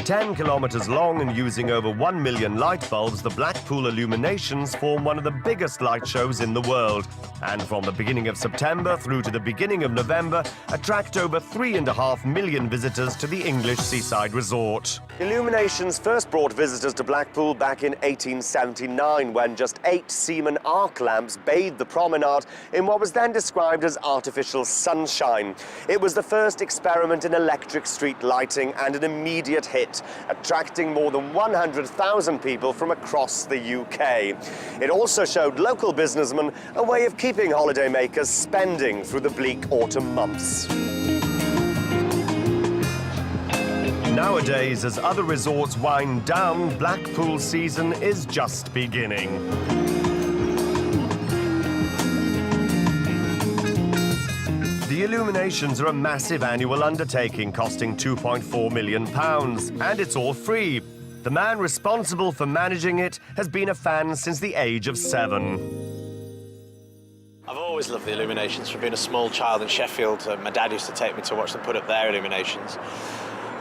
10 kilometers long and using over 1 million light bulbs, the Blackpool Illuminations form one of the biggest light shows in the world. And from the beginning of September through to the beginning of November, attract over 3.5 million visitors to the English seaside resort. Illuminations first brought visitors to Blackpool back in 1879, when just 8 Siemens arc lamps bathed the promenade in what was then described as artificial sunshine. It was the first experiment in electric street lighting and an immediate hit, attracting more than 100,000 people from across the UK. It also showed local businessmen a way of keeping holidaymakers spending through the bleak autumn months. Nowadays, as other resorts wind down, Blackpool season is just beginning. The Illuminations are a massive annual undertaking costing £2.4 million, and it's all free. The man responsible for managing it has been a fan since the age of 7. I've always loved the Illuminations from being a small child in Sheffield. My dad used to take me to watch them put up their Illuminations,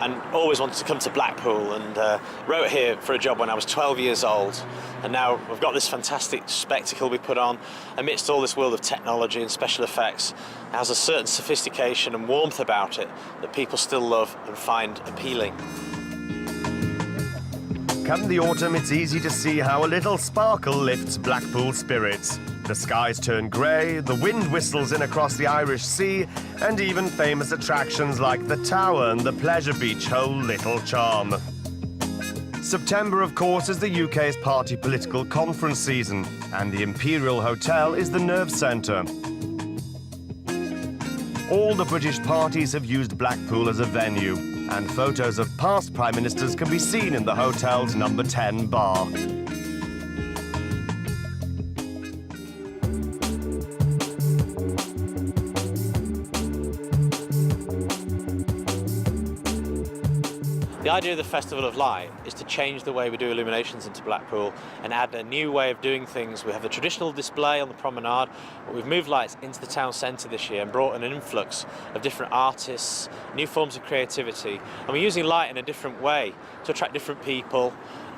and always wanted to come to Blackpool, and wrote here for a job when I was 12 years old. And now we've got this fantastic spectacle we put on amidst all this world of technology and special effects. It has a certain sophistication and warmth about it that people still love and find appealing. Come the autumn, it's easy to see how a little sparkle lifts Blackpool spirits. The skies turn grey, the wind whistles in across the Irish Sea, and even famous attractions like the Tower and the Pleasure Beach hold little charm. September, of course, is the UK's party political conference season, and the Imperial Hotel is the nerve centre. All the British parties have used Blackpool as a venue, and photos of past Prime Ministers can be seen in the hotel's number 10 bar. The idea of the Festival of Light is to change the way we do illuminations into Blackpool and add a new way of doing things. We have the traditional display on the promenade, but we've moved lights into the town centre this year and brought in an influx of different artists, new forms of creativity, and we're using light in a different way to attract different people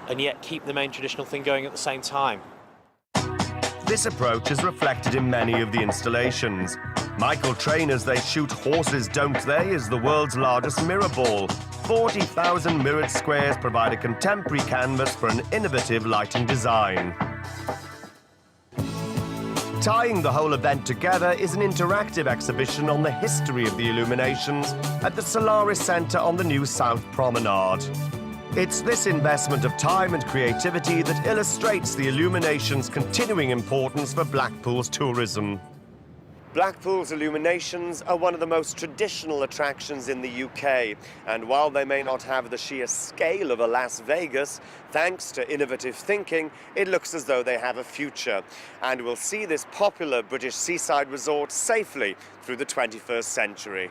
and yet keep the main traditional thing going at the same time. This approach is reflected in many of the installations. Michael Trainor's They Shoot Horses, Don't They is the world's largest mirror ball. 40,000 mirrored squares provide a contemporary canvas for an innovative lighting design. Tying the whole event together is an interactive exhibition on the history of the Illuminations at the Solaris Centre on the new South Promenade. It's this investment of time and creativity that illustrates the Illuminations' continuing importance for Blackpool's tourism. Blackpool's Illuminations are one of the most traditional attractions in the UK, and while they may not have the sheer scale of a Las Vegas, thanks to innovative thinking, it looks as though they have a future, and will see this popular British seaside resort safely through the 21st century.